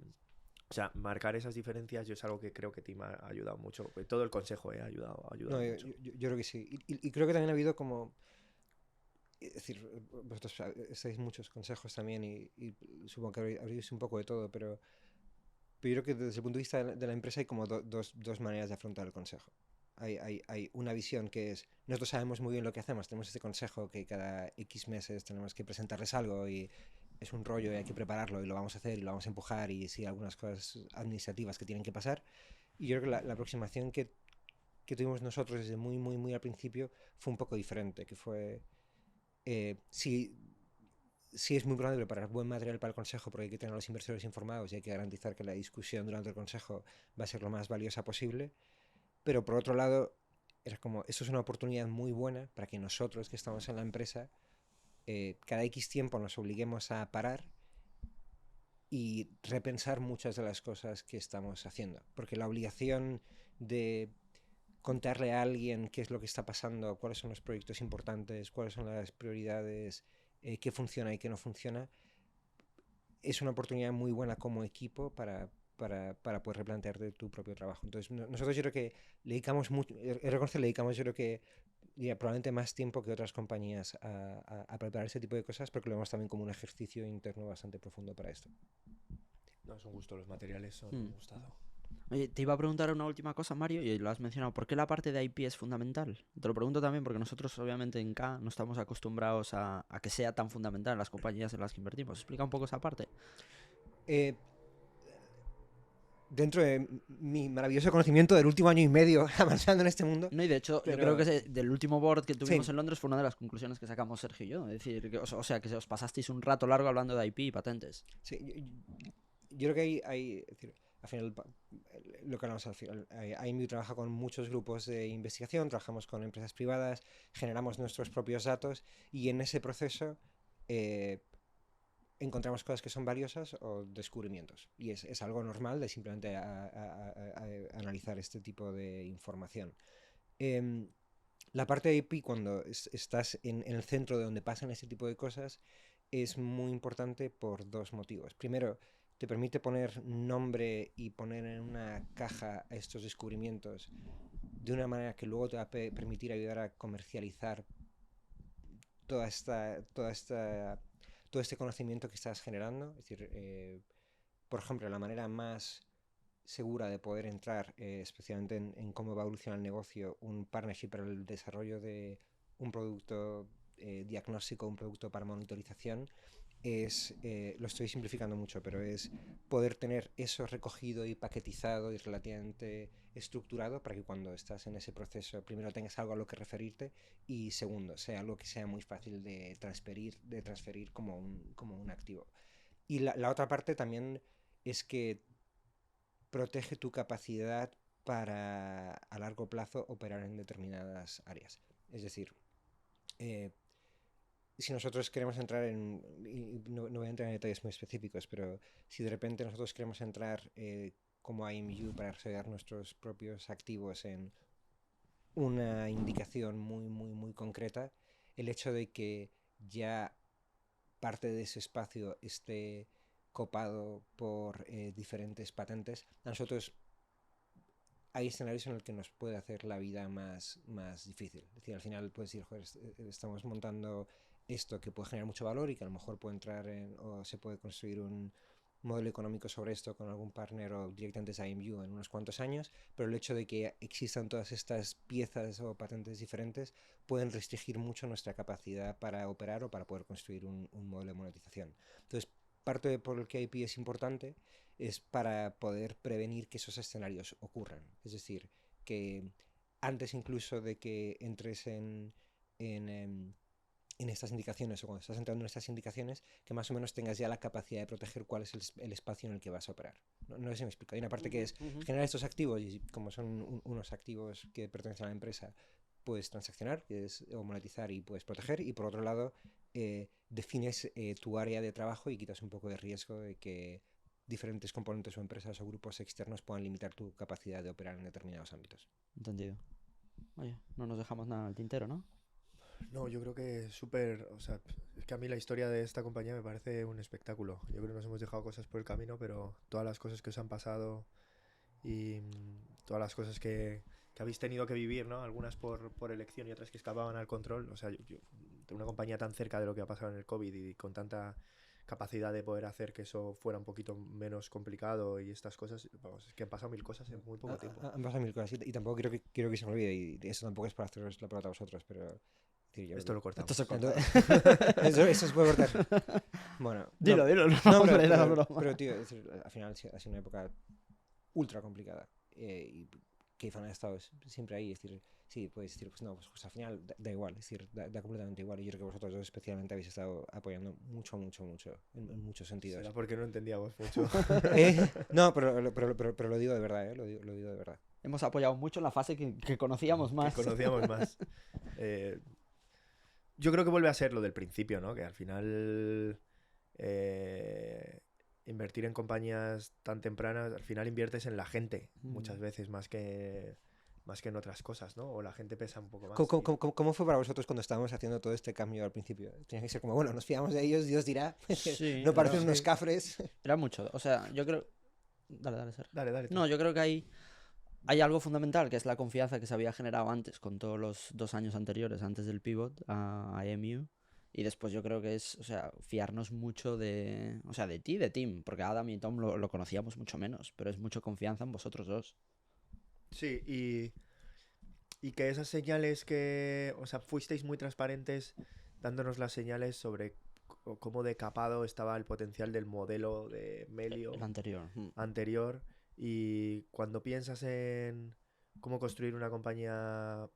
o sea, marcar esas diferencias yo es algo que creo que Tim ha ayudado mucho. Todo el consejo ha ayudado No, mucho. yo creo que sí. Y creo que también ha habido como... Es decir, vosotros estáis muchos consejos también y supongo que habréis visto un poco de todo, pero yo creo que desde el punto de vista de la empresa hay como dos maneras de afrontar el consejo. Hay una visión que es, nosotros sabemos muy bien lo que hacemos, tenemos este consejo que cada X meses tenemos que presentarles algo y es un rollo y hay que prepararlo y lo vamos a hacer y lo vamos a empujar y sí, algunas cosas administrativas que tienen que pasar. Y yo creo que la aproximación que tuvimos nosotros desde muy, muy, muy al principio fue un poco diferente, que fue, sí, sí es muy importante preparar buen material para el consejo porque hay que tener a los inversores informados y hay que garantizar que la discusión durante el consejo va a ser lo más valiosa posible, pero por otro lado, era como, esto es una oportunidad muy buena para que nosotros que estamos en la empresa, cada X tiempo nos obliguemos a parar y repensar muchas de las cosas que estamos haciendo, porque la obligación de contarle a alguien qué es lo que está pasando, cuáles son los proyectos importantes, cuáles son las prioridades, qué funciona y qué no funciona, es una oportunidad muy buena como equipo para poder replantearte tu propio trabajo. Entonces, nosotros yo creo que le dedicamos mucho, reconocer, le dedicamos yo creo que probablemente más tiempo que otras compañías a preparar ese tipo de cosas, porque lo vemos también como un ejercicio interno bastante profundo para esto. No, es un gusto, los materiales son un gustado. Oye, te iba a preguntar una última cosa, Mario, y lo has mencionado. ¿Por qué la parte de IP es fundamental? Te lo pregunto también porque nosotros, obviamente, en K no estamos acostumbrados a que sea tan fundamental en las compañías en las que invertimos. Explica un poco esa parte. Eh, Dentro de mi maravilloso conocimiento del último año y medio avanzando en este mundo. No, y de hecho, yo Pero- creo que del último board que tuvimos Sí. en Londres fue una de las conclusiones que sacamos Sergio y yo. Es decir, que, o sea, que os pasasteis un rato largo hablando de IP y patentes. Sí, yo creo que es decir, al final, lo que hablamos al final, IMU trabaja con muchos grupos de investigación, trabajamos con empresas privadas, generamos nuestros propios datos y en ese proceso encontramos cosas que son valiosas o descubrimientos. Y es algo normal de simplemente analizar este tipo de información. La parte de IP, cuando estás en el centro de donde pasan este tipo de cosas, es muy importante por dos motivos. Primero, te permite poner nombre y poner en una caja a estos descubrimientos de una manera que luego te va a permitir ayudar a comercializar todo este conocimiento que estás generando. Es decir, por ejemplo, la manera más segura de poder entrar, especialmente en cómo va a evolucionar el negocio, un partnership para el desarrollo de un producto diagnóstico, un producto para monitorización, lo estoy simplificando mucho, pero es poder tener eso recogido y paquetizado y relativamente estructurado para que cuando estás en ese proceso, primero tengas algo a lo que referirte y segundo, sea algo que sea muy fácil de transferir como un activo. Y la otra parte también es que protege tu capacidad para a largo plazo operar en determinadas áreas. Es decir, si nosotros queremos entrar no voy a entrar en detalles muy específicos, pero si de repente nosotros queremos entrar como IMU para desarrollar nuestros propios activos en una indicación muy, muy, muy concreta, el hecho de que ya parte de ese espacio esté copado por diferentes patentes, a nosotros hay escenarios en los que nos puede hacer la vida más difícil. Es decir, al final puedes decir, joder, estamos montando esto que puede generar mucho valor y que a lo mejor puede entrar o se puede construir un modelo económico sobre esto con algún partner o directamente a IMU en unos cuantos años, pero el hecho de que existan todas estas piezas o patentes diferentes pueden restringir mucho nuestra capacidad para operar o para poder construir un modelo de monetización. Entonces, parte por el que IP es importante es para poder prevenir que esos escenarios ocurran. Es decir, que antes incluso de que entres en estas indicaciones o cuando estás entrando en estas indicaciones, que más o menos tengas ya la capacidad de proteger cuál es el espacio en el que vas a operar. No sé si me explico. Hay una parte que es generar estos activos y como son unos activos que pertenecen a la empresa, puedes transaccionar o monetizar y puedes proteger, y por otro lado defines tu área de trabajo y quitas un poco de riesgo de que diferentes componentes o empresas o grupos externos puedan limitar tu capacidad de operar en determinados ámbitos. Entendido. Oye, no nos dejamos nada al tintero, ¿no? No, yo creo que es súper, o sea, es que a mí la historia de esta compañía me parece un espectáculo. Yo creo que nos hemos dejado cosas por el camino, pero todas las cosas que os han pasado y todas las cosas que habéis tenido que vivir, ¿no? Algunas por elección y otras que escapaban al control. O sea, de una compañía tan cerca de lo que ha pasado en el COVID y con tanta capacidad de poder hacer que eso fuera un poquito menos complicado y estas cosas, vamos, es que han pasado mil cosas en muy poco tiempo. Han pasado mil cosas y tampoco quiero que se me olvide, y eso tampoco es para haceros la pelota a vosotros, pero... Esto lo cortamos. Esto se corta. Eso se puede cortar. Bueno, Dilo, no, no, hombre, era pero, broma. pero, tío, al final ha sido una época ultra complicada. Y Keyfan ha estado siempre ahí. Es decir, sí, puedes decir, pues no, pues al final da igual. Es decir, da completamente igual. Y yo creo que vosotros dos especialmente habéis estado apoyando mucho, en muchos sentidos. Será porque no entendíamos mucho. No, pero lo digo de verdad, lo digo de verdad. Hemos apoyado mucho en la fase que conocíamos más. Que conocíamos más. Yo creo que vuelve a ser lo del principio, ¿no? Que al final invertir en compañías tan tempranas, al final inviertes en la gente muchas veces más que en otras cosas, ¿no? O la gente pesa un poco más. ¿Cómo fue para vosotros cuando estábamos haciendo todo este cambio al principio? Tenía que ser como, bueno, nos fiamos de ellos, Dios dirá. Sí, no parecen sí. unos cafres. Era mucho. O sea, yo creo... Dale, Sergio. Dale. No, yo creo que hay algo fundamental, que es la confianza que se había generado antes, con todos los 2 años anteriores, antes del pivot a IMU. Y después yo creo que es, o sea, fiarnos mucho de, o sea, de ti y de Tim, porque a Adam y Tom lo conocíamos mucho menos, pero es mucho confianza en vosotros dos. Sí, y que esas señales que, o sea, fuisteis muy transparentes dándonos las señales sobre cómo decapado estaba el potencial del modelo de Melio El anterior. anterior. Y cuando piensas en cómo construir una compañía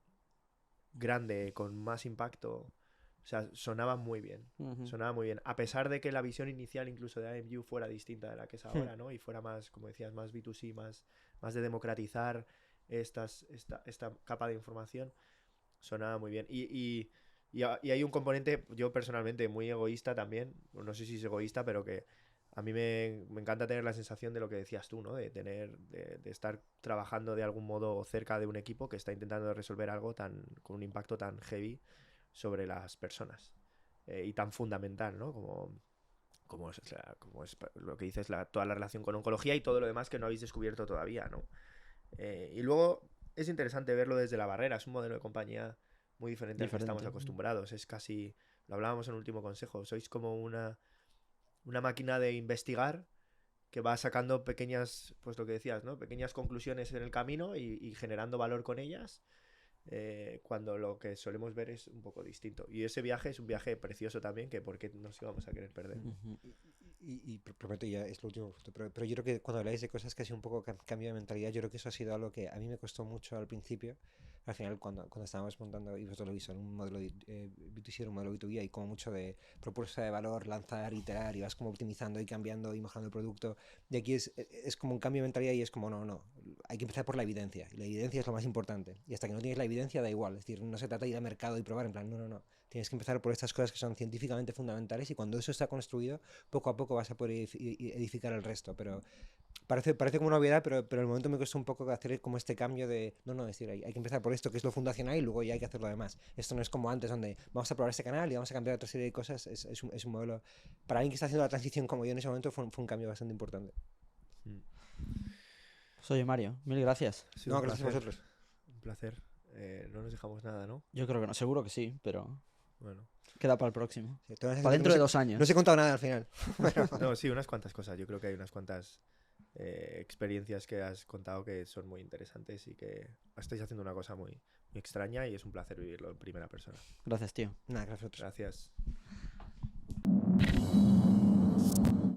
grande con más impacto, o sea, sonaba muy bien. Ujú. Sonaba muy bien. A pesar de que la visión inicial incluso de AMU fuera distinta de la que es ahora, ¿no? Y fuera más, como decías, más B2C, más de democratizar esta capa de información, sonaba muy bien. Y hay un componente, yo personalmente, muy egoísta también. No sé si es egoísta, pero que a mí me encanta tener la sensación de lo que decías tú, ¿no? De estar trabajando de algún modo cerca de un equipo que está intentando resolver algo con un impacto tan heavy sobre las personas. Y tan fundamental, ¿no? Como es lo que dices, toda la relación con oncología y todo lo demás que no habéis descubierto todavía, ¿no? Y luego es interesante verlo desde la barrera. Es un modelo de compañía muy diferente al que estamos acostumbrados. Es casi, lo hablábamos en el último consejo, sois como una máquina de investigar que va sacando pequeñas, pues lo que decías, ¿no? Pequeñas conclusiones en el camino y generando valor con ellas, cuando lo que solemos ver es un poco distinto. Y ese viaje es un viaje precioso también, que por qué nos íbamos a querer perder. Ujú. Y prometo ya es lo último, pero yo creo que cuando habláis de cosas que ha sido un poco cambio de mentalidad, yo creo que eso ha sido algo que a mí me costó mucho al principio. Al final, cuando estábamos montando, y vosotros lo visto, en un modelo B2C, un modelo B2B, hay como mucho de propuesta de valor, lanzar, iterar, y vas como optimizando y cambiando y mejorando el producto. Y aquí es como un cambio de mentalidad y es como, no, hay que empezar por la evidencia. Y la evidencia es lo más importante. Y hasta que no tienes la evidencia, da igual. Es decir, no se trata de ir al mercado y probar, en plan, no. Tienes que empezar por estas cosas que son científicamente fundamentales y cuando eso está construido, poco a poco vas a poder edificar el resto. Pero parece como una obviedad, pero el momento me cuesta un poco hacer como este cambio de, no, es decir, hay que empezar por esto que es lo fundacional y luego ya hay que hacer lo demás. Esto no es como antes donde vamos a probar este canal y vamos a cambiar otra serie de cosas. Es un modelo, para alguien que está haciendo la transición como yo en ese momento, fue un cambio bastante importante. Pues oye, Mario, mil gracias. Sí, No, gracias a vosotros. Un placer. No nos dejamos nada, ¿no? Yo creo que no, seguro que sí, pero Bueno. queda para el próximo. Sí, Para dentro de 2 años. No os he contado nada al final. No, sí, unas cuantas cosas. Yo creo que hay unas cuantas experiencias que has contado que son muy interesantes y que estáis haciendo una cosa muy, muy extraña y es un placer vivirlo en primera persona. Gracias, tío. Nada, gracias a vosotros. Gracias.